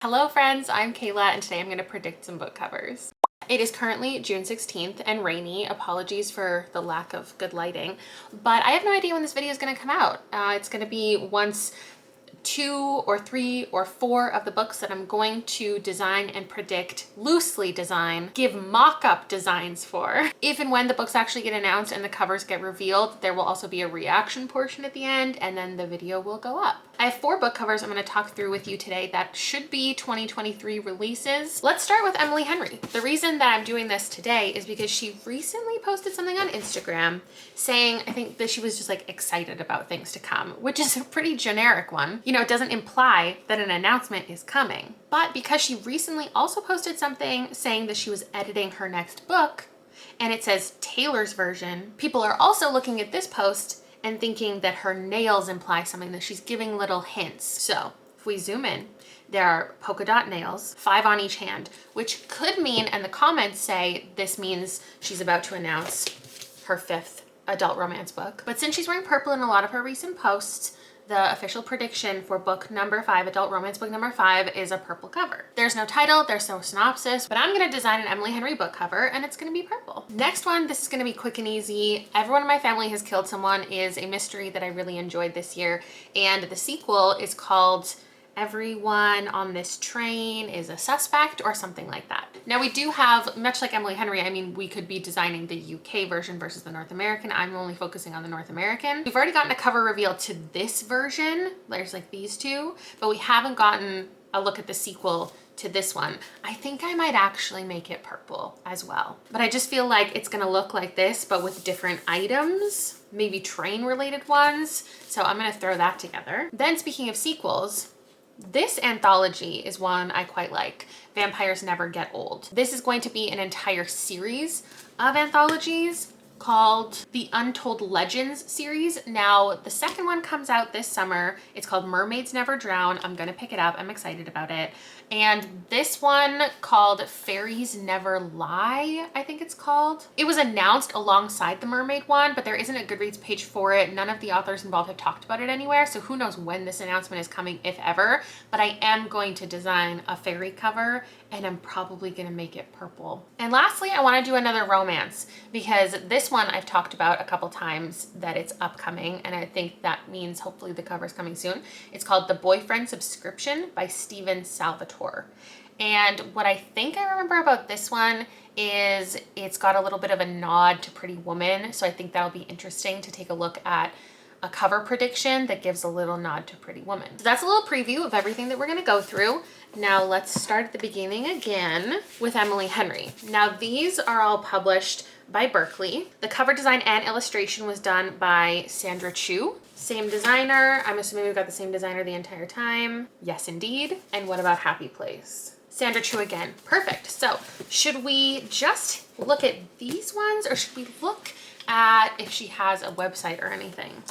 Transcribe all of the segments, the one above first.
Hello friends, I'm Kayla and today I'm going to predict some book covers. It is currently June 16th and rainy. Apologies for the lack of good lighting, but I have no idea when this video is going to come out. It's going to be once 2 or 3 or 4 of the books that I'm going to design and predict, loosely design, give mock-up designs for. If and when the books actually get announced and the covers get revealed, there will also be a reaction portion at the end and then the video will go up. I have 4 book covers I'm going to talk through with you today that should be 2023 releases. Let's start with Emily Henry. The reason that I'm doing this today is because she recently posted something on Instagram saying, I think that she was just like excited about things to come, which is a pretty generic one. You know, it doesn't imply that an announcement is coming. But because she recently also posted something saying that she was editing her next book, and it says Taylor's version, people are also looking at this post and thinking that her nails imply something, that she's giving little hints. So if we zoom in, there are polka dot nails, 5 on each hand, which could mean, and the comments say this means she's about to announce her 5th adult romance book. But since she's wearing purple in a lot of her recent posts, the official prediction for book number 5, adult romance book number 5, is a purple cover. There's no title, there's no synopsis, but I'm gonna design an Emily Henry book cover and it's gonna be purple. Next one, this is gonna be quick and easy. Everyone in my family has killed someone is a mystery that I really enjoyed this year, and the sequel is called Everyone on This Train is a Suspect or something like that. Now we do have, much like Emily Henry, I mean, we could be designing the UK version versus the North American. I'm only focusing on the North American. We've already gotten a cover reveal to this version. There's like these 2, but we haven't gotten a look at the sequel to this one. I think I might actually make it purple as well. But I just feel like it's gonna look like this, but with different items, maybe train related ones. So I'm gonna throw that together. Then speaking of sequels, this anthology is one I quite like, Vampires Never Get Old. This is going to be an entire series of anthologies called the Untold Legends series. Now, the second one comes out this summer. It's called Mermaids Never Drown. I'm gonna pick it up. I'm excited about it. And this one called Faeries Never Lie, I think it's called. It was announced alongside the mermaid one, but there isn't a Goodreads page for it. None of the authors involved have talked about it anywhere, so who knows when this announcement is coming, if ever. But I am going to design a fairy cover, and I'm probably gonna make it purple. And lastly, I wanna do another romance, because this one I've talked about a couple times that it's upcoming, and I think that means hopefully the cover's coming soon. It's called The Boyfriend Subscription by Steven Salvatore. And what I think I remember about this one is it's got a little bit of a nod to Pretty Woman, so I think that'll be interesting to take a look at a cover prediction that gives a little nod to Pretty Woman. So that's a little preview of everything that we're gonna go through. Now let's start at the beginning again with Emily Henry. Now these are all published by Berkeley. The cover design and illustration was done by Sandra Chu. Same designer. I'm assuming we've got the same designer the entire time. Yes, indeed. And what about Happy Place? Sandra Chu again. Perfect. So should we just look at these ones, or should we look at if she has a website or anything?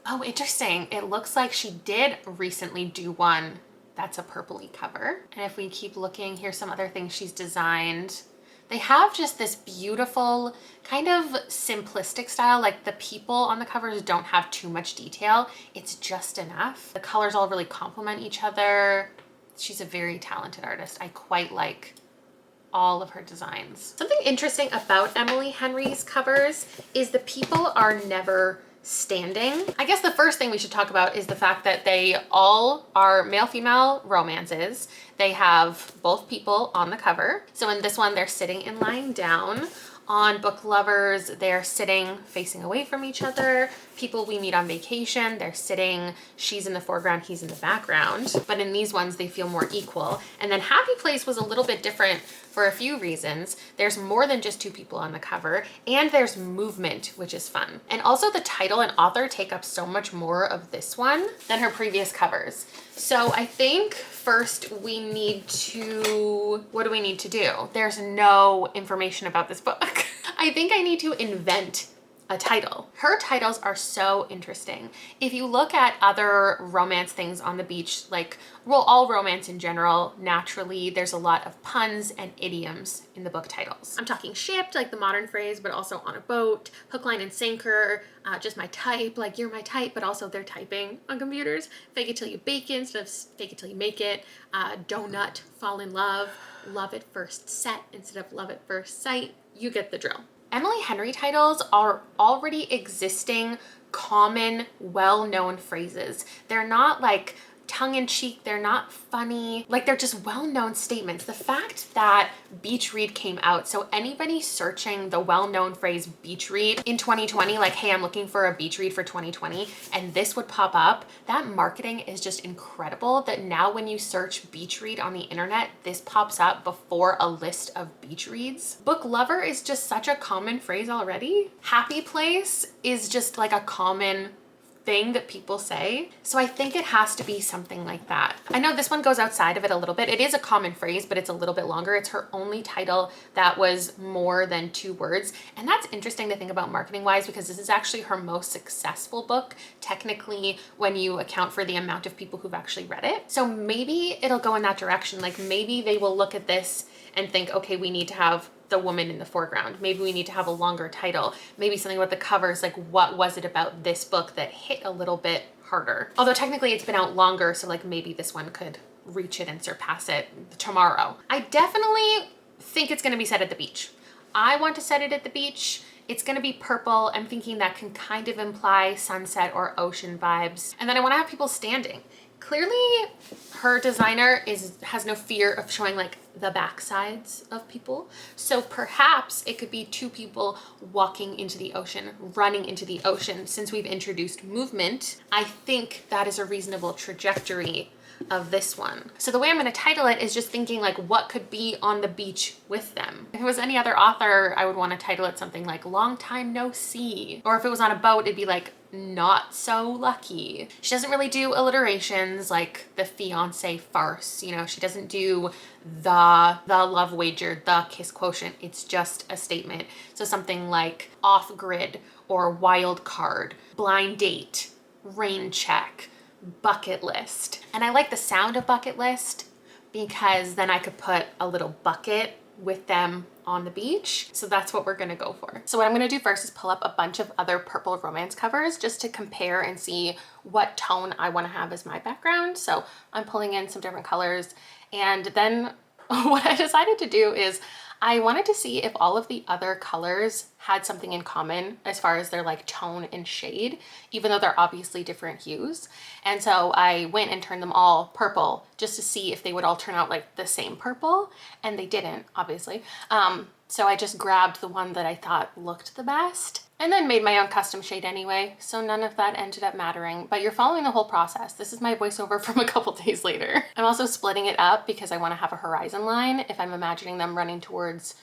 Oh, interesting. It looks like she did recently do one that's a purpley cover. And if we keep looking, here's some other things she's designed. They have just this beautiful kind of simplistic style. Like the people on the covers don't have too much detail. It's just enough. The colors all really complement each other. She's a very talented artist. I quite like all of her designs. Something interesting about Emily Henry's covers is the people are never standing. I guess the first thing we should talk about is the fact that they all are male-female romances. They have both people on the cover. So in this one, they're sitting and lying down. On Book Lovers, they're sitting facing away from each other. People We Meet on Vacation, they're sitting, she's in the foreground, he's in the background. But in these ones, they feel more equal. And then Happy Place was a little bit different for a few reasons. There's more than just 2 people on the cover, and there's movement, which is fun. And also the title and author take up so much more of this one than her previous covers. So I think first we need to, what do we need to do? There's no information about this book. I think I need to invent a title. Her titles are so interesting. If you look at other romance things on the beach, like, well, all romance in general, naturally, there's a lot of puns and idioms in the book titles. I'm talking shipped, like the modern phrase, but also on a boat, hook, line, and sinker, just my type, like you're my type, but also they're typing on computers. Fake it till you bake it instead of fake it till you make it. Donut, fall in love at first set instead of love at first sight. You get the drill. Emily Henry titles are already existing, common, well-known phrases. They're not like tongue-in-cheek, they're not funny, like they're just well-known statements. The fact that beach read came out, so anybody searching the well-known phrase beach read in 2020, like, hey, I'm looking for a beach read for 2020, and this would pop up, that marketing is just incredible that now when you search beach read on the internet, this pops up before a list of beach reads. Book lover is just such a common phrase already. Happy place is just like a common thing that people say. So I think it has to be something like that. I know this one goes outside of it a little bit. It is a common phrase, but it's a little bit longer. It's her only title that was more than 2 words. And that's interesting to think about marketing wise, because this is actually her most successful book, technically, when you account for the amount of people who've actually read it. So maybe it'll go in that direction. Like maybe they will look at this and think, okay, we need to have the woman in the foreground. Maybe we need to have a longer title. Maybe something about the covers, like what was it about this book that hit a little bit harder? Although technically it's been out longer, so like maybe this one could reach it and surpass it tomorrow. I definitely think it's gonna be set at the beach. I want to set it at the beach. It's gonna be purple. I'm thinking that can kind of imply sunset or ocean vibes. And then I wanna have people standing. Clearly her designer has no fear of showing like the backsides of people. So perhaps it could be 2 people walking into the ocean, running into the ocean. Since we've introduced movement, I think that is a reasonable trajectory of this one. So the way I'm going to title it is just thinking like what could be on the beach with them. If it was any other author, I would want to title it something like Long Time No See. Or if it was on a boat, it'd be like Not So Lucky. She doesn't really do alliterations like the fiance farce. You know, she doesn't do the love wager, the kiss quotient. It's just a statement. So something like off grid or wild card, blind date, rain check, bucket list. And I like the sound of bucket list because then I could put a little bucket with them on the beach. So that's what we're gonna go for. So what I'm gonna do first is pull up a bunch of other purple romance covers just to compare and see what tone I wanna have as my background. So I'm pulling in some different colors, and then what I decided to do is I wanted to see if all of the other colors had something in common as far as their like tone and shade, even though they're obviously different hues. And so I went and turned them all purple just to see if they would all turn out like the same purple, and they didn't, obviously. So I just grabbed the one that I thought looked the best and then made my own custom shade anyway. So none of that ended up mattering, but you're following the whole process. This is my voiceover from a couple days later. I'm also splitting it up because I want to have a horizon line if I'm imagining them running towards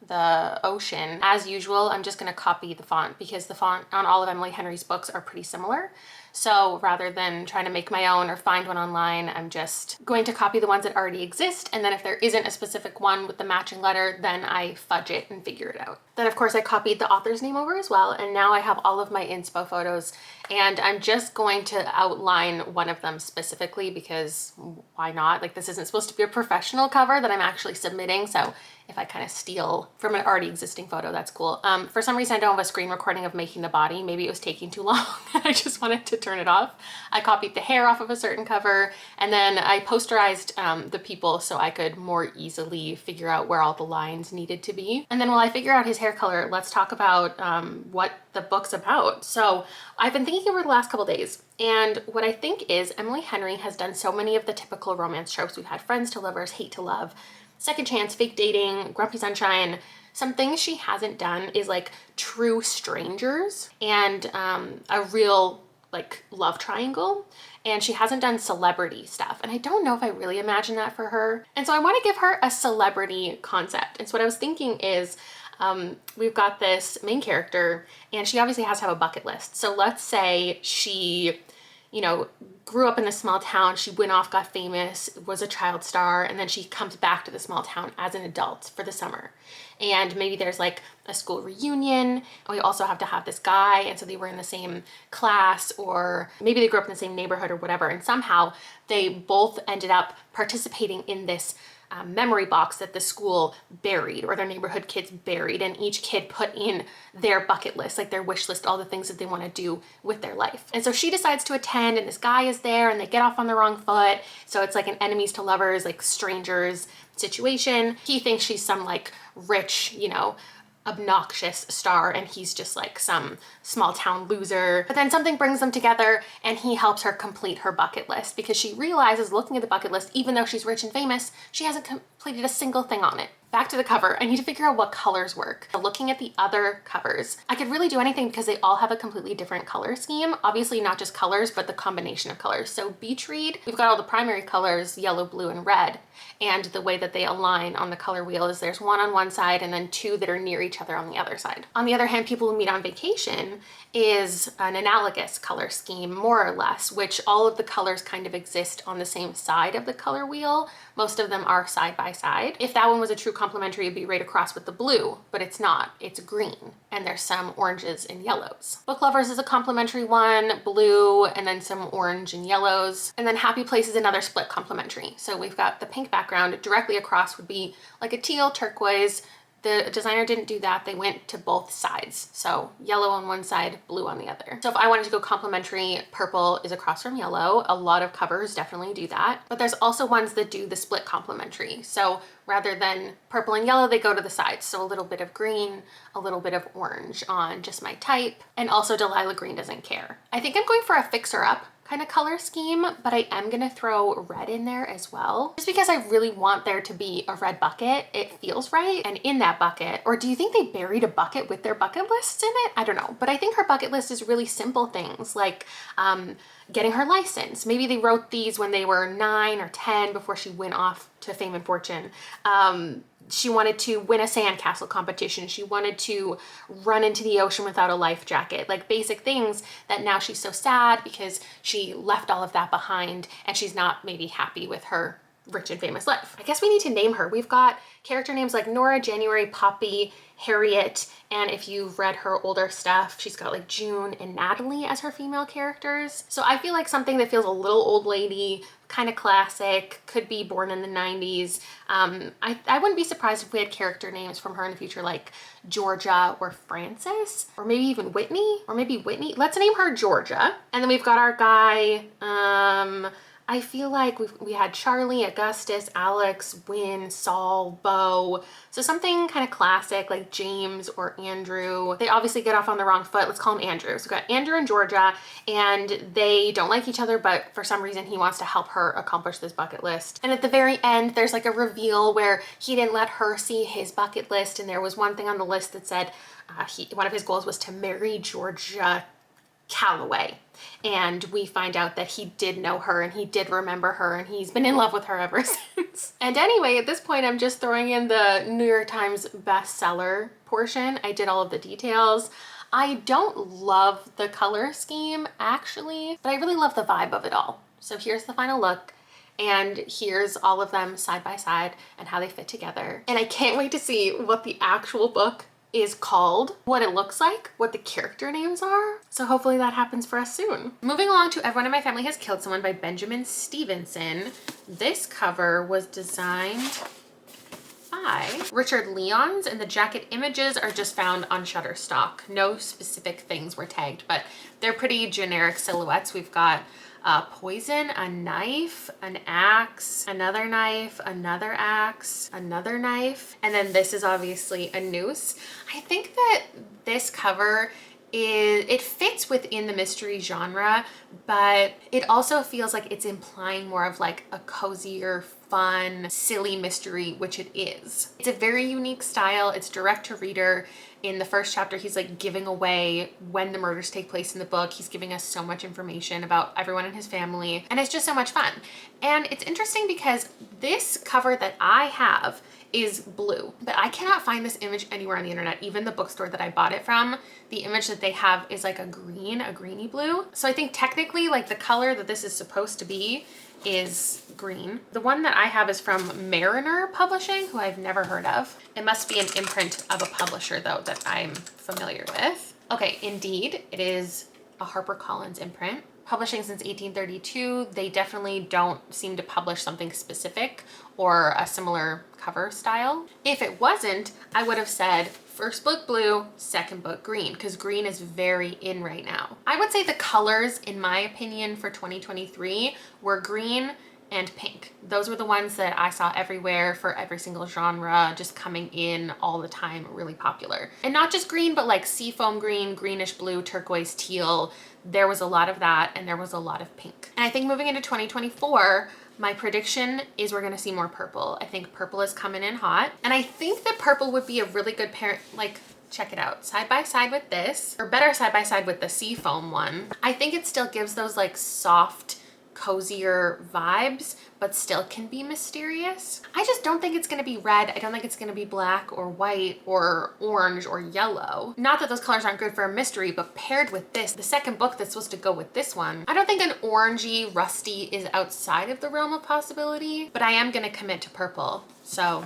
the ocean. As usual, I'm just going to copy the font because the font on all of Emily Henry's books are pretty similar. So rather than trying to make my own or find one online, I'm just going to copy the ones that already exist. And then if there isn't a specific one with the matching letter, then I fudge it and figure it out. Then of course I copied the author's name over as well. And now I have all of my inspo photos, and I'm just going to outline one of them specifically because why not? Like, this isn't supposed to be a professional cover that I'm actually submitting. So if I kind of steal from an already existing photo, that's cool. For some reason, I don't have a screen recording of making the body. Maybe it was taking too long and I just wanted to turn it off. I copied the hair off of a certain cover, and then I posterized the people so I could more easily figure out where all the lines needed to be. And then while I figure out his hair color, let's talk about what the book's about. So I've been thinking over the last couple days, and what I think is Emily Henry has done so many of the typical romance tropes. We've had friends to lovers, hate to love, second chance, fake dating, grumpy sunshine. Some things she hasn't done is like true strangers and a real like love triangle. And she hasn't done celebrity stuff. And I don't know if I really imagine that for her. And so I want to give her a celebrity concept. And so what I was thinking is we've got this main character and she obviously has to have a bucket list. So let's say she, you know, grew up in a small town. She went off, got famous, was a child star, and then she comes back to the small town as an adult for the summer. And maybe there's like a school reunion, and we also have to have this guy, and so they were in the same class, or maybe they grew up in the same neighborhood or whatever, and somehow they both ended up participating in this memory box that the school buried, or their neighborhood kids buried, and each kid put in their bucket list, like their wish list, all the things that they want to do with their life. And so she decides to attend, and this guy is there, and they get off on the wrong foot. So it's like an enemies to lovers, like strangers situation. He thinks she's some like rich, you know, obnoxious star, and he's just like some small town loser. But then something brings them together, and he helps her complete her bucket list, because she realizes, looking at the bucket list, even though she's rich and famous, she hasn't completed a single thing on it. Back to the cover, I need to figure out what colors work. Looking at the other covers, I could really do anything because they all have a completely different color scheme. Obviously not just colors, but the combination of colors. So Beach Read, we've got all the primary colors, yellow, blue, and red. And the way that they align on the color wheel is there's one on one side and then two that are near each other on the other side. On the other hand, People Who Meet on Vacation is an analogous color scheme, more or less, which all of the colors kind of exist on the same side of the color wheel. Most of them are side by side. If that one was a true complementary, it'd be right across with the blue, but it's not. It's green, and there's some oranges and yellows. Book Lovers is a complementary one, blue, and then some orange and yellows. And then Happy Place is another split complementary. So we've got the pink background, directly across would be like a teal, turquoise. The designer didn't do that. They went to both sides. So yellow on one side, blue on the other. So if I wanted to go complementary, purple is across from yellow. A lot of covers definitely do that. But there's also ones that do the split complementary. So rather than purple and yellow, they go to the sides. So a little bit of green, a little bit of orange on Just My Type. And also Delilah Green Doesn't Care. I think I'm going for a fixer-up kind of color scheme, but I am gonna throw red in there as well, just because I really want there to be a red bucket. It feels right. And in that bucket, or do you think they buried a bucket with their bucket lists in it? I don't know, but I think her bucket list is really simple things like getting her license. Maybe they wrote these when they were 9 or 10 before she went off to fame and fortune. She wanted to win a sandcastle competition. She wanted to run into the ocean without a life jacket, like basic things that now she's so sad because she left all of that behind and she's not maybe happy with her rich and famous life. I guess we need to name her. We've got character names like Nora, January, Poppy, Harriet, and if you've read her older stuff, she's got like June and Natalie as her female characters. So I feel like something that feels a little old lady, kind of classic, could be born in the 90s. I wouldn't be surprised if we had character names from her in the future like Georgia or Frances, or maybe even Whitney, or maybe Whitney. Let's name her Georgia. And then we've got our guy, I feel like we had Charlie, Augustus, Alex, Win, Saul, Bo. So something kind of classic like James or Andrew. They obviously get off on the wrong foot. Let's call him Andrew. So we've got Andrew and Georgia, and they don't like each other, but for some reason he wants to help her accomplish this bucket list. And at the very end, there's like a reveal where he didn't let her see his bucket list, and there was one thing on the list that said one of his goals was to marry Georgia Calloway. And we find out that he did know her and he did remember her and he's been in love with her ever since. And anyway, at this point, I'm just throwing in the New York Times bestseller portion. I did all of the details. I don't love the color scheme actually, but I really love the vibe of it all. So here's the final look. And here's all of them side by side and how they fit together. And I can't wait to see what the actual book is called, what it looks like, what the character names are. So hopefully that happens for us soon. Moving along to Everyone in My Family Has Killed Someone by Benjamin Stevenson. This cover was designed by Richard Leons, and the jacket images are just found on Shutterstock. No specific things were tagged, but they're pretty generic silhouettes. We've got poison, a knife, an axe, another knife, another axe, another knife, and then this is obviously a noose. I think that this cover it fits within the mystery genre, but it also feels like it's implying more of like a cozier fun, silly mystery, which it is. It's a very unique style. It's direct to reader. In the first chapter, he's like giving away when the murders take place in the book. He's giving us so much information about everyone in his family, and it's just so much fun. And it's interesting because this cover that I have is blue, but I cannot find this image anywhere on the internet. Even the bookstore that I bought it from, the image that they have is like a greeny blue. So I think technically like the color that this is supposed to be is green. The one that I have is from Mariner Publishing, who I've never heard of. It must be an imprint of a publisher though that I'm familiar with. Okay, indeed, it is a HarperCollins imprint. Publishing since 1832, they definitely don't seem to publish something specific or a similar cover style. If it wasn't, I would have said first book blue, second book green, because green is very in right now. I would say the colors, in my opinion, for 2023 were green and pink. Those were the ones that I saw everywhere for every single genre, just coming in all the time, really popular. And not just green, but like seafoam green, greenish blue, turquoise, teal. There was a lot of that, and there was a lot of pink. And I think moving into 2024, my prediction is we're gonna see more purple. I think purple is coming in hot. And I think that purple would be a really good pair, like, check it out, side by side with this, or better side by side with the seafoam one. I think it still gives those like soft, cozier vibes, but still can be mysterious. I just don't think it's gonna be red. I don't think it's gonna be black or white or orange or yellow. Not that those colors aren't good for a mystery, but paired with this, the second book that's supposed to go with this one, I don't think an orangey rusty is outside of the realm of possibility, but I am gonna commit to purple. So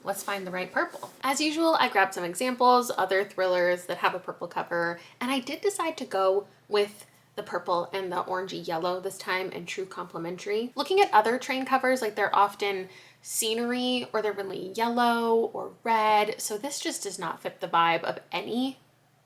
let's find the right purple. As usual, I grabbed some examples, other thrillers that have a purple cover, and I did decide to go with the purple and the orangey yellow this time in true complementary. Looking at other train covers, like they're often scenery or they're really yellow or red. So this just does not fit the vibe of any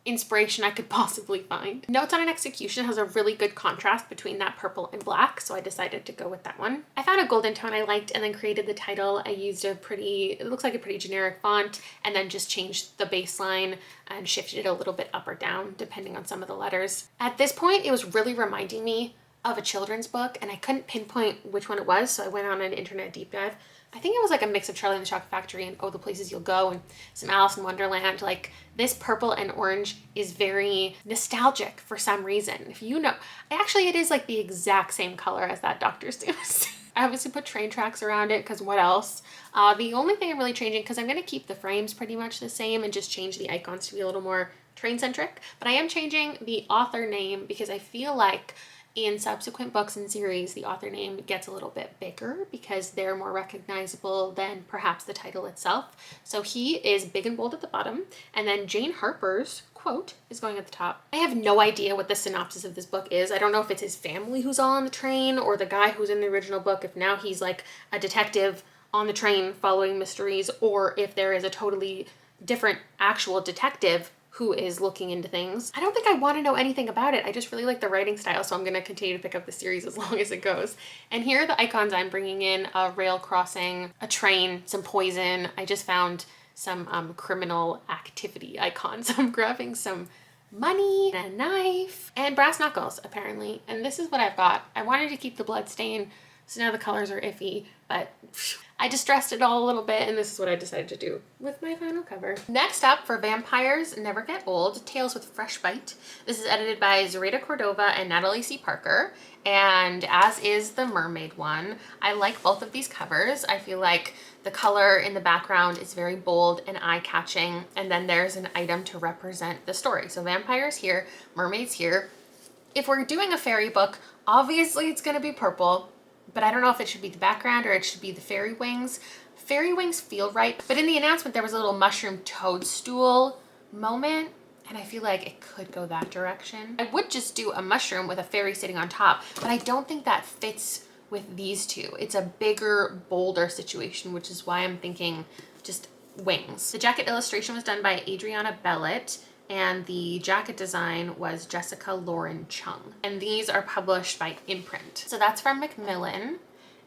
inspiration I could possibly find. Notes on an Execution has a really good contrast between that purple and black, so I decided to go with that one. I found a golden tone I liked and then created the title. I used a pretty, it looks like a pretty generic font, and then just changed the baseline and shifted it a little bit up or down depending on some of the letters. At this point, it was really reminding me of a children's book, and I couldn't pinpoint which one it was, so I went on an internet deep dive. I think it was like a mix of Charlie and the Chocolate Factory and Oh, the Places You'll Go and some Alice in Wonderland. Like this purple and orange is very nostalgic for some reason. If you know, actually it is like the exact same color as that Dr. Seuss. I obviously put train tracks around it because what else? The only thing I'm really changing, because I'm going to keep the frames pretty much the same and just change the icons to be a little more train centric, but I am changing the author name because I feel like in subsequent books and series, the author name gets a little bit bigger because they're more recognizable than perhaps the title itself. So he is big and bold at the bottom, and then Jane Harper's quote is going at the top. I have no idea what the synopsis of this book is. I don't know if it's his family who's all on the train or the guy who's in the original book, if now he's like a detective on the train following mysteries, or if there is a totally different actual detective who is looking into things. I don't think I want to know anything about it. I just really like the writing style, so I'm going to continue to pick up the series as long as it goes. And here are the icons I'm bringing in: a rail crossing, a train, some poison. I just found some criminal activity icons. I'm grabbing some money, and a knife, and brass knuckles, apparently. And this is what I've got. I wanted to keep the blood stain, so now the colors are iffy, but I distressed it all a little bit, and this is what I decided to do with my final cover. Next up, for Vampires Never Get Old, Tales with Fresh Bite. This is edited by Zoraida Cordova and Natalie C. Parker, and as is the mermaid one. I like both of these covers. I feel like the color in the background is very bold and eye-catching, and then there's an item to represent the story. So vampires here, mermaids here. If we're doing a fairy book, obviously it's gonna be purple, but I don't know if it should be the background or it should be the fairy wings. Fairy wings feel right, but in the announcement there was a little mushroom toadstool moment, and I feel like it could go that direction. I would just do a mushroom with a fairy sitting on top, but I don't think that fits with these two. It's a bigger, bolder situation, which is why I'm thinking just wings. The jacket illustration was done by Adriana Bellet, and the jacket design was Jessica Lauren Chung. And these are published by Imprint. So that's from Macmillan,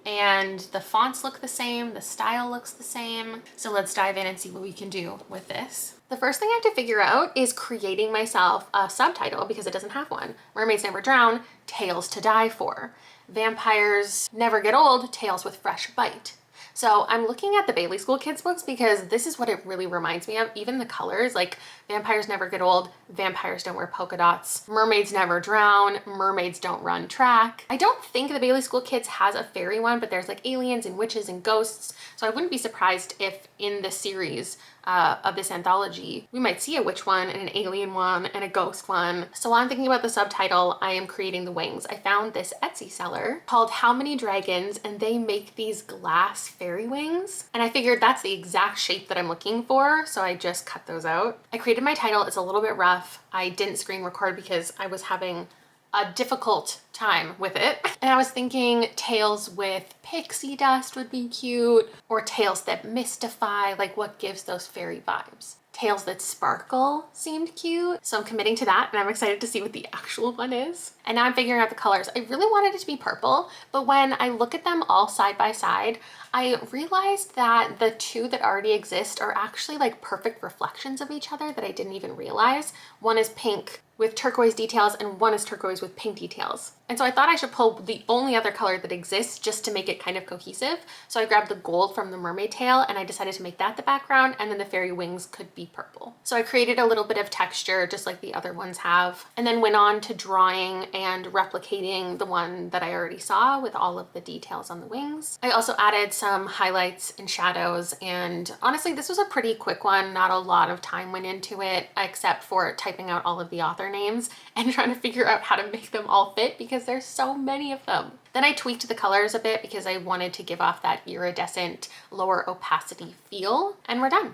and the fonts look the same, the style looks the same. So let's dive in and see what we can do with this. The first thing I have to figure out is creating myself a subtitle, because it doesn't have one. Mermaids Never Drown, Tales to Die For. Vampires Never Get Old, Tales with Fresh Bite. So I'm looking at the Bailey School Kids books because this is what it really reminds me of. Even the colors, like vampires never get old, vampires don't wear polka dots, mermaids never drown, mermaids don't run track. I don't think the Bailey School Kids has a fairy one, but there's like aliens and witches and ghosts. So I wouldn't be surprised if in the series of this anthology, we might see a witch one and an alien one and a ghost one. So while I'm thinking about the subtitle, I am creating the wings. I found this Etsy seller called How Many Dragons, and they make these glass fairy wings. And I figured that's the exact shape that I'm looking for, so I just cut those out. I created my title. It's a little bit rough. I didn't screen record because I was having a difficult time with it. And I was thinking tales with pixie dust would be cute, or tales that mystify, like what gives those fairy vibes. Tales that sparkle seemed cute. So I'm committing to that, and I'm excited to see what the actual one is. And now I'm figuring out the colors. I really wanted it to be purple, but when I look at them all side by side, I realized that the two that already exist are actually like perfect reflections of each other that I didn't even realize. One is pink with turquoise details and one is turquoise with pink details. And so I thought I should pull the only other color that exists just to make it kind of cohesive. So I grabbed the gold from the mermaid tail and I decided to make that the background, and then the fairy wings could be purple. So I created a little bit of texture just like the other ones have, and then went on to drawing and replicating the one that I already saw with all of the details on the wings. I also added some highlights and shadows, and honestly this was a pretty quick one. Not a lot of time went into it except for typing out all of the author names and trying to figure out how to make them all fit because there's so many of them. Then I tweaked the colors a bit because I wanted to give off that iridescent, lower opacity feel, and we're done.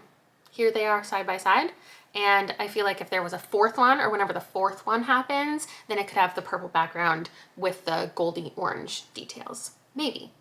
Here they are side by side. And I feel like if there was a fourth one, or whenever the fourth one happens, then it could have the purple background with the goldy orange details. Maybe.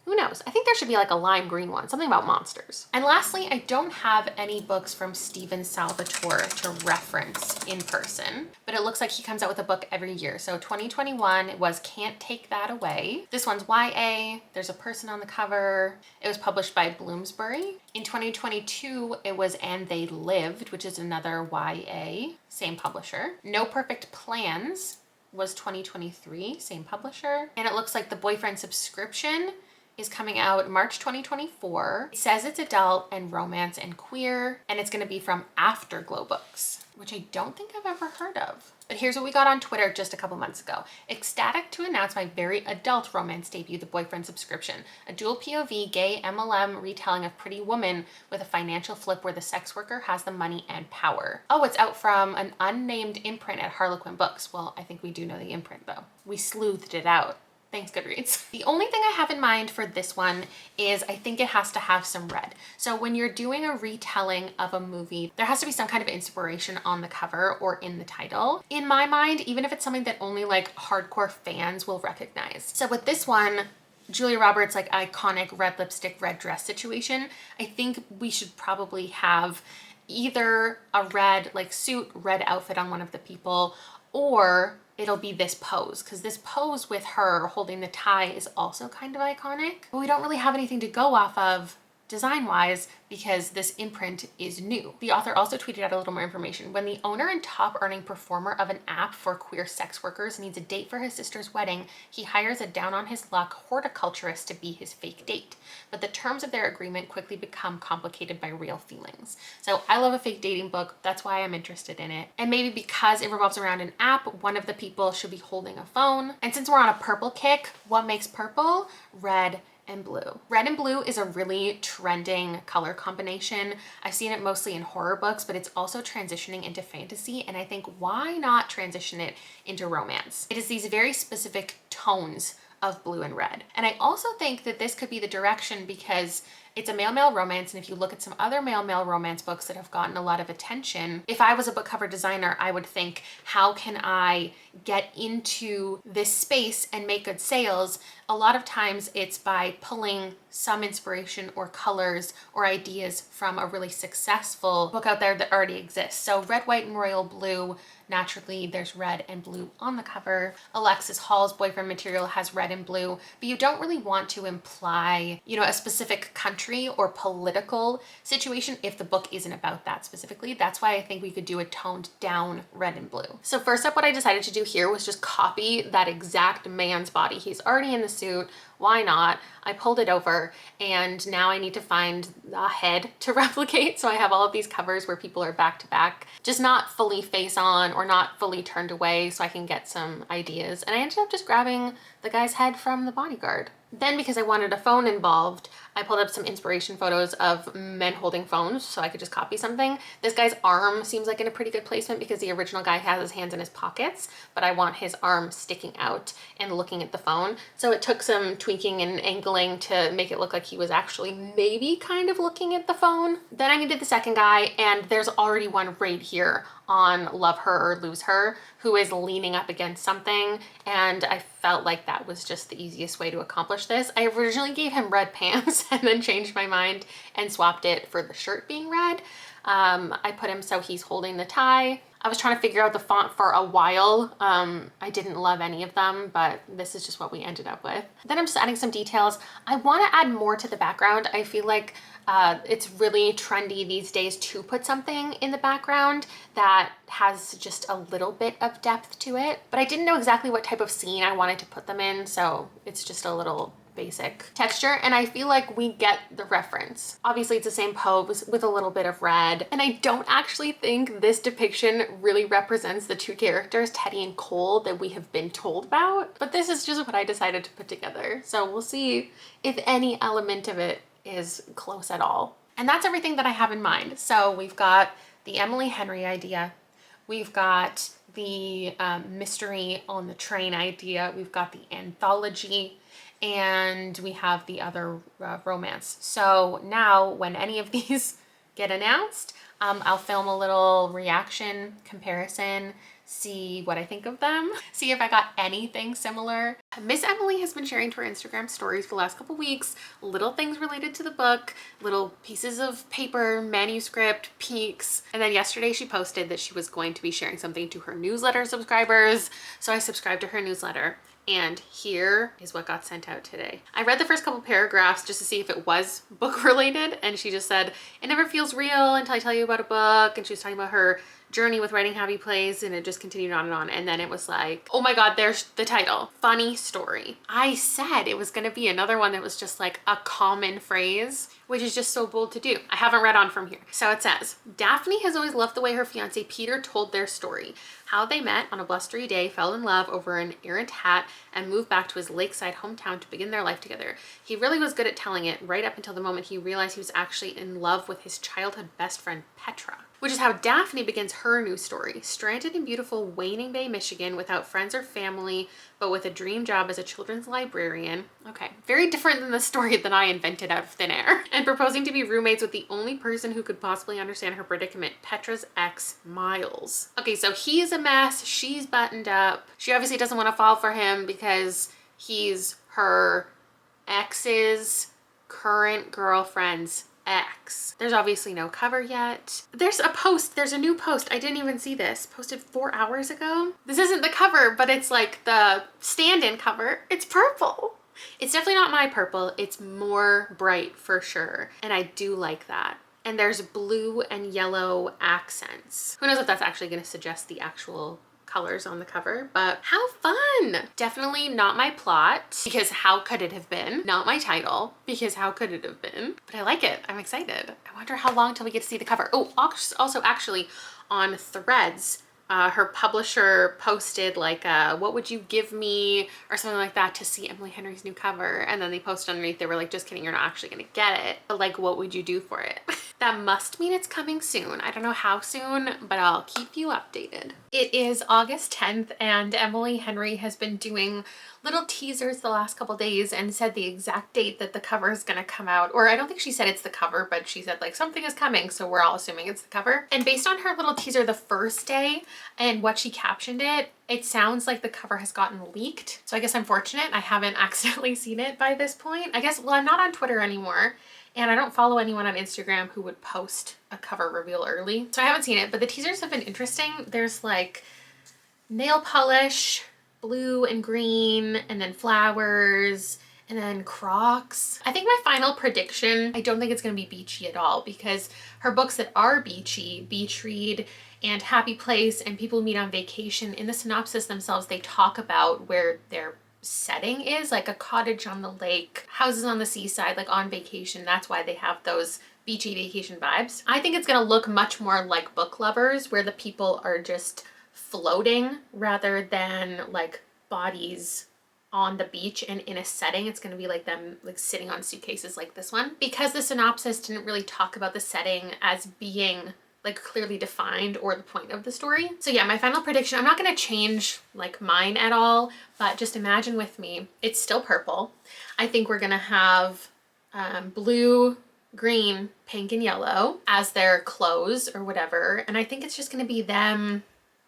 Who knows? I think there should be like a lime green one, something about monsters. And lastly, I don't have any books from Stephen Salvatore to reference in person, but it looks like he comes out with a book every year. So 2021 was Can't Take That Away. This one's YA. There's a person on the cover. It was published by Bloomsbury. In 2022, it was And They Lived, which is another YA, same publisher. No Perfect Plans was 2023, same publisher. And it looks like The Boyfriend Subscription is coming out March 2024. It says it's adult and romance and queer, and it's gonna be from Afterglow Books, which I don't think I've ever heard of. But here's what we got on Twitter just a couple months ago. Ecstatic to announce my very adult romance debut, The Boyfriend Subscription, a dual POV gay MLM retelling of Pretty Woman with a financial flip where the sex worker has the money and power. Oh, it's out from an unnamed imprint at Harlequin Books. Well, I think we do know the imprint though. We sleuthed it out. Thanks, Goodreads. The only thing I have in mind for this one is I think it has to have some red. So when you're doing a retelling of a movie, there has to be some kind of inspiration on the cover or in the title. In my mind, even if it's something that only like hardcore fans will recognize. So with this one, Julia Roberts' like iconic red lipstick, red dress situation, I think we should probably have either a red like suit, red outfit on one of the people, or it'll be this pose, because this pose with her holding the tie is also kind of iconic, but we don't really have anything to go off of design-wise because this imprint is new. The author also tweeted out a little more information. When the owner and top earning performer of an app for queer sex workers needs a date for his sister's wedding, he hires a down on his luck horticulturist to be his fake date. But the terms of their agreement quickly become complicated by real feelings. So I love a fake dating book. That's why I'm interested in it. And maybe because it revolves around an app, one of the people should be holding a phone. And since we're on a purple kick, what makes purple? Red and blue. Red and blue is a really trending color combination. I've seen it mostly in horror books, but it's also transitioning into fantasy, and I think why not transition it into romance? It is these very specific tones of blue and red. And I also think that this could be the direction because it's a male-male romance, and if you look at some other male-male romance books that have gotten a lot of attention, if I was a book cover designer, I would think, how can I get into this space and make good sales? A lot of times it's by pulling some inspiration or colors or ideas from a really successful book out there that already exists. So red, white, and royal blue, naturally there's red and blue on the cover. Alexis Hall's boyfriend material has red and blue, but you don't really want to imply, you know, a specific country or political situation if the book isn't about that specifically. That's why I think we could do a toned down red and blue. So first up, what I decided to do here was just copy that exact man's body. He's already in the suit, why not? I pulled it over and now I need to find a head to replicate. So I have all of these covers where people are back to back, just not fully face on or not fully turned away, so I can get some ideas. And I ended up just grabbing the guy's head from The Bodyguard. Then, because I wanted a phone involved, I pulled up some inspiration photos of men holding phones so I could just copy something. This guy's arm seems like in a pretty good placement because the original guy has his hands in his pockets, but I want his arm sticking out and looking at the phone. So it took some tweaking and angling to make it look like he was actually maybe kind of looking at the phone. Then I needed the second guy, and there's already one right here on Love Her or Lose Her, who is leaning up against something, and I felt like that was just the easiest way to accomplish this. I originally gave him red pants and then changed my mind and swapped it for the shirt being red. I put him so he's holding the tie. I was trying to figure out the font for a while. I didn't love any of them, but this is just what we ended up with. Then I'm just adding some details. I want to add more to the background. I feel like it's really trendy these days to put something in the background that has just a little bit of depth to it, but I didn't know exactly what type of scene I wanted to put them in, so it's just a little basic texture, and I feel like we get the reference. Obviously it's the same pose with a little bit of red, and I don't actually think this depiction really represents the two characters, Teddy and Cole, that we have been told about, but this is just what I decided to put together. So we'll see if any element of it is close at all. And that's everything that I have in mind. So we've got the Emily Henry idea, we've got the mystery on the train idea, we've got the anthology, and we have the other romance. So now when any of these get announced, I'll film a little reaction comparison, see what I think of them, see if I got anything similar. Miss Emily has been sharing to her Instagram stories for the last couple weeks, little things related to the book, little pieces of paper, manuscript, peeks. And then yesterday she posted that she was going to be sharing something to her newsletter subscribers. So I subscribed to her newsletter. And here is what got sent out today. I read the first couple paragraphs just to see if it was book related, and she just said, "It never feels real until I tell you about a book." And she was talking about her journey with writing Happy Place, and it just continued on and on. And then it was like, oh my God, there's the title, Funny Story. I said it was gonna be another one that was just like a common phrase, which is just so bold to do. I haven't read on from here. So it says, Daphne has always loved the way her fiance Peter told their story. How they met on a blustery day, fell in love over an errant hat, and moved back to his lakeside hometown to begin their life together. He really was good at telling it, right up until the moment he realized he was actually in love with his childhood best friend, Petra. Which is how Daphne begins her new story. Stranded in beautiful Waning Bay, Michigan, without friends or family, but with a dream job as a children's librarian. Okay, very different than the story that I invented out of thin air. And proposing to be roommates with the only person who could possibly understand her predicament, Petra's ex, Miles. Okay, so he's a mess, she's buttoned up. She obviously doesn't want to fall for him because he's her ex's current girlfriend's ex. There's obviously no cover yet. There's a new post. I didn't even see this. Posted 4 hours ago. This isn't the cover, but it's like the stand-in cover. It's purple. It's definitely not my purple. It's more bright for sure. And I do like that. And there's blue and yellow accents. Who knows if that's actually going to suggest the actual colors on the cover, but how fun. Definitely not my plot, because how could it have been? Not my title, because how could it have been? But I like it. I'm excited. I wonder how long till we get to see the cover. Oh, also actually on Threads, her publisher posted like, what would you give me, or something like that, to see Emily Henry's new cover. And then they posted underneath, they were like, just kidding, you're not actually gonna get it, but like, what would you do for it? That must mean it's coming soon. I don't know how soon, but I'll keep you updated. It is August 10th and Emily Henry has been doing little teasers the last couple days and said the exact date that the cover is gonna come out. Or I don't think she said it's the cover, but she said like something is coming, so we're all assuming it's the cover. And based on her little teaser the first day and what she captioned it, it sounds like the cover has gotten leaked. So I guess I'm fortunate I haven't accidentally seen it by this point. I guess, well, I'm not on Twitter anymore, and I don't follow anyone on Instagram who would post a cover reveal early. So I haven't seen it, but the teasers have been interesting. There's like nail polish, blue and green, and then flowers, and then Crocs. I think my final prediction, I don't think it's gonna be beachy at all, because her books that are beachy, Beach Read and Happy Place and People Meet on Vacation, in the synopsis themselves, they talk about where they're setting is, like a cottage on the lake, houses on the seaside, like on vacation. That's why they have those beachy vacation vibes. I think it's gonna look much more like Book Lovers, where the people are just floating rather than like bodies on the beach and in a setting. It's going to be like them like sitting on suitcases like this one, because the synopsis didn't really talk about the setting as being like clearly defined or the point of the story. So yeah, my final prediction, I'm not going to change like mine at all, but just imagine with me, it's still purple. I think we're going to have blue, green, pink, and yellow as their clothes or whatever. And I think it's just going to be them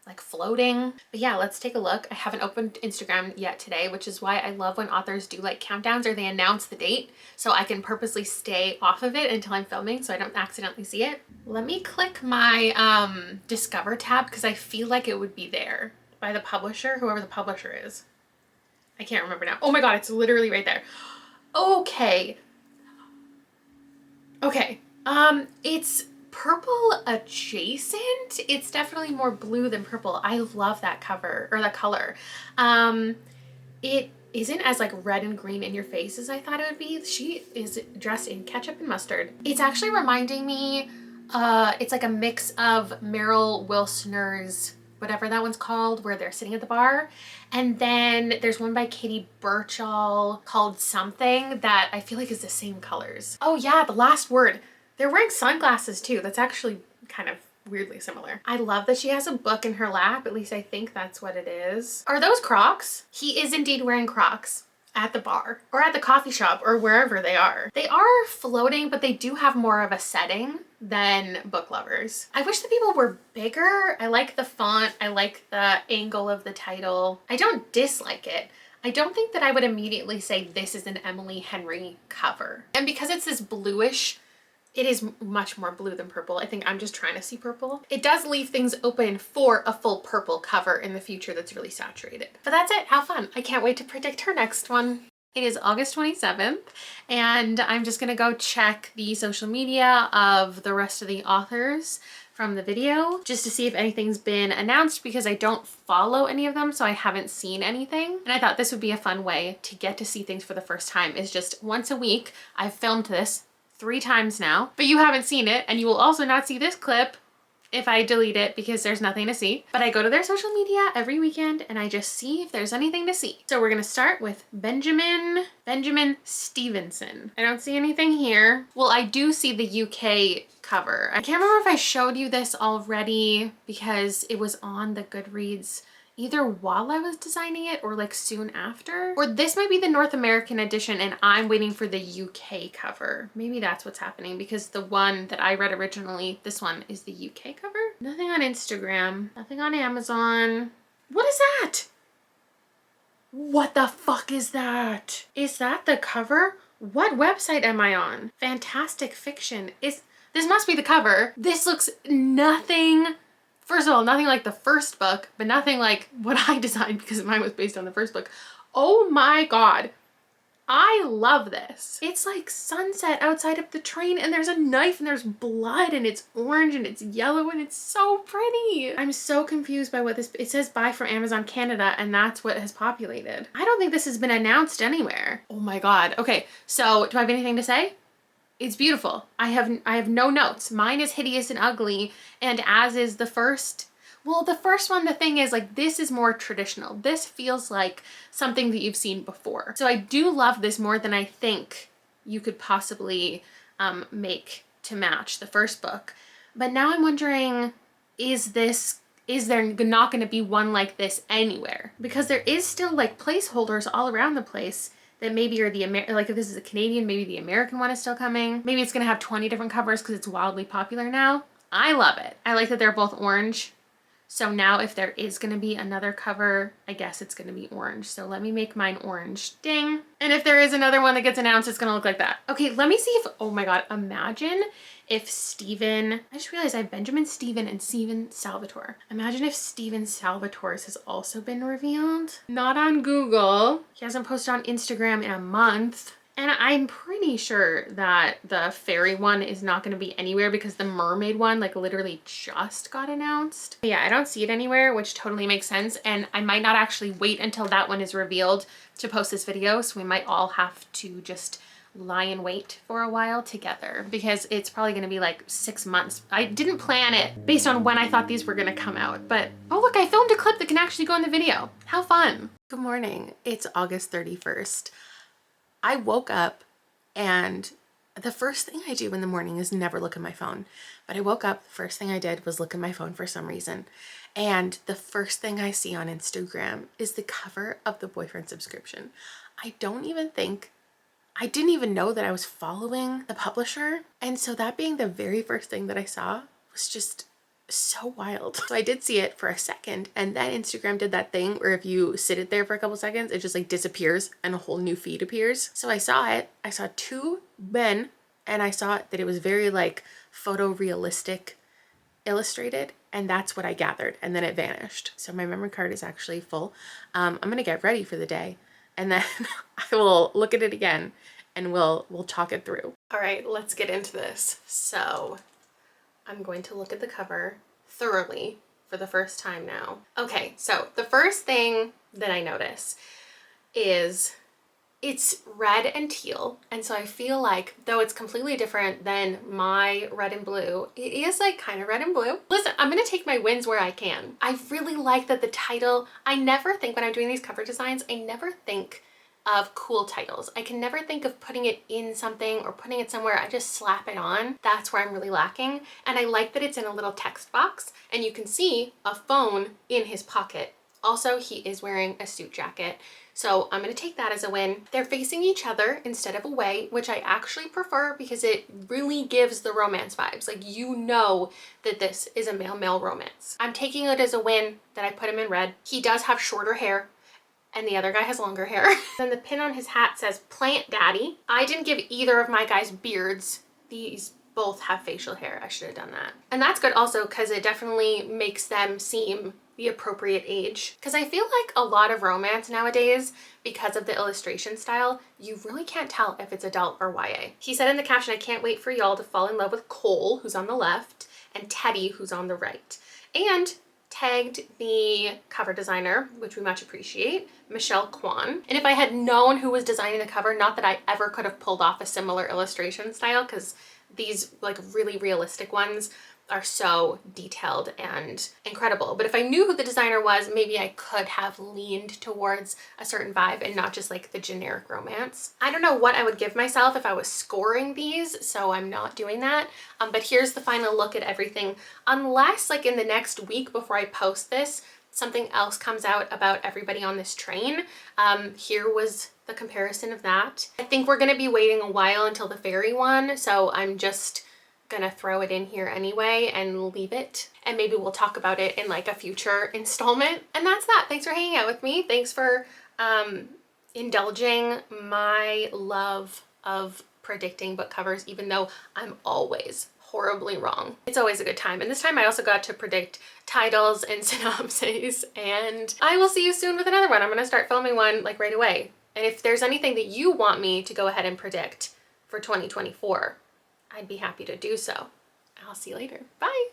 like floating. But yeah, let's take a look. I haven't opened Instagram yet today, which is why I love when authors do like countdowns or they announce the date, so I can purposely stay off of it until I'm filming so I don't accidentally see it. Let me click my Discover tab because I feel like it would be there by the publisher, whoever the publisher is. I can't remember now. Oh my God, it's literally right there. Okay. Okay. It's purple adjacent. It's definitely more blue than purple. I love that cover or that color. It isn't as like red and green in your face as I thought it would be. She is dressed in ketchup and mustard. It's actually reminding me, it's like a mix of Meryl Wilsoner's, whatever that one's called, where they're sitting at the bar. And then there's one by Katie Burchell called Something that I feel like is the same colors. Oh yeah, The Last Word. They're wearing sunglasses too. That's actually kind of weirdly similar. I love that she has a book in her lap. At least I think that's what it is. Are those Crocs? He is indeed wearing Crocs at the bar or at the coffee shop or wherever they are. They are floating, but they do have more of a setting than Book Lovers. I wish the people were bigger. I like the font. I like the angle of the title. I don't dislike it. I don't think that I would immediately say this is an Emily Henry cover. And because it's this bluish, it is much more blue than purple. I think I'm just trying to see purple. It does leave things open for a full purple cover in the future that's really saturated. But that's it. How fun. I can't wait to predict her next one. It is August 27th, and I'm just gonna go check the social media of the rest of the authors from the video just to see if anything's been announced, because I don't follow any of them, so I haven't seen anything. And I thought this would be a fun way to get to see things for the first time, is just once a week. I've filmed this 3 times now, but you haven't seen it, and you will also not see this clip if I delete it because there's nothing to see. But I go to their social media every weekend and I just see if there's anything to see. So we're gonna start with Benjamin Stevenson. I don't see anything here. Well, I do see the UK cover. I can't remember if I showed you this already because it was on the Goodreads either while I was designing it or like soon after. Or this might be the North American edition and I'm waiting for the UK cover. Maybe that's what's happening, because the one that I read originally, this one is the UK cover. Nothing on Instagram, nothing on Amazon. What is that? What the fuck is that? Is that the cover? What website am I on? Fantastic Fiction. This must be the cover. This looks nothing. First of all, nothing like the first book, but nothing like what I designed because mine was based on the first book. Oh my God. I love this. It's like sunset outside of the train and there's a knife and there's blood and it's orange and it's yellow and it's so pretty. I'm so confused by what this, it says buy from Amazon Canada and that's what has populated. I don't think this has been announced anywhere. Oh my God. Okay, so do I have anything to say? It's beautiful. I have no notes. Mine is hideous and ugly, and as is the first. Well, the first one, the thing is, like, this is more traditional. This feels like something that you've seen before. So I do love this more than I think you could possibly make to match the first book. But now I'm wondering, is there not going to be one like this anywhere? Because there is still like placeholders all around the place that maybe are like if this is a Canadian, maybe the American one is still coming. Maybe it's gonna have 20 different covers because it's wildly popular now. I love it. I like that they're both orange. So now if there is gonna be another cover, I guess it's gonna be orange. So let me make mine orange, ding. And if there is another one that gets announced, it's gonna look like that. Okay, let me see if, oh my God, imagine if Stephen, I just realized I have Benjamin Stephen and Stephen Salvatore. Imagine if Stephen Salvatore's has also been revealed. Not on Google. He hasn't posted on Instagram in a month. And I'm pretty sure that the fairy one is not going to be anywhere because the mermaid one like literally just got announced. But yeah, I don't see it anywhere, which totally makes sense. And I might not actually wait until that one is revealed to post this video. So we might all have to just lie in wait for a while together because it's probably going to be like 6 months. I didn't plan it based on when I thought these were going to come out, but oh look, I filmed a clip that can actually go in the video. How fun. Good morning. It's August 31st. I woke up and the first thing I do in the morning is never look at my phone. But I woke up, the first thing I did was look at my phone for some reason. And the first thing I see on Instagram is the cover of the boyfriend subscription. I didn't even know that I was following the publisher. And so that being the very first thing that I saw was just so wild. So I did see it for a second, and then Instagram did that thing where if you sit it there for a couple seconds, it just like disappears and a whole new feed appears. So I saw it. I saw two men, and I saw that it was very like photorealistic illustrated, and that's what I gathered, and then it vanished. So my memory card is actually full. I'm gonna get ready for the day, and then I will look at it again and we'll talk it through. All right, let's get into this. So I'm going to look at the cover thoroughly for the first time now. Okay, so the first thing that I notice is it's red and teal. And so I feel like, though it's completely different than my red and blue, it is like kind of red and blue. Listen, I'm gonna take my wins where I can. I really like that the title, I never think when I'm doing these cover designs, I never think of cool titles. I can never think of putting it in something or putting it somewhere. I just slap it on. That's where I'm really lacking. And I like that it's in a little text box and you can see a phone in his pocket. Also, he is wearing a suit jacket. So I'm gonna take that as a win. They're facing each other instead of away, which I actually prefer because it really gives the romance vibes. Like, you know that this is a male-male romance. I'm taking it as a win that I put him in red. He does have shorter hair, and the other guy has longer hair. Then the pin on his hat says Plant Daddy. I didn't give either of my guys beards. These both have facial hair. I should have done that. And that's good also because it definitely makes them seem the appropriate age. Because I feel like a lot of romance nowadays, because of the illustration style, you really can't tell if it's adult or YA. He said in the caption, I can't wait for y'all to fall in love with Cole, who's on the left, and Teddy, who's on the right. And tagged the cover designer, which we much appreciate, Michelle Kwan. And if I had known who was designing the cover, not that I ever could have pulled off a similar illustration style, because these like really realistic ones are so detailed and incredible. But if I knew who the designer was, maybe I could have leaned towards a certain vibe and not just like the generic romance. I don't know what I would give myself if I was scoring these, so I'm not doing that. But here's the final look at everything. Unless like in the next week before I post this, something else comes out about everybody on this train. Here was the comparison of that. I think we're gonna be waiting a while until the fairy one, so I'm just gonna throw it in here anyway and leave it, and maybe we'll talk about it in like a future installment. And that's that. Thanks for hanging out with me. Thanks for indulging my love of predicting book covers, even though I'm always horribly wrong. It's always a good time. And this time I also got to predict titles and synopses, and I will see you soon with another one. I'm gonna start filming one like right away. And if there's anything that you want me to go ahead and predict for 2024, I'd be happy to do so. I'll see you later. Bye.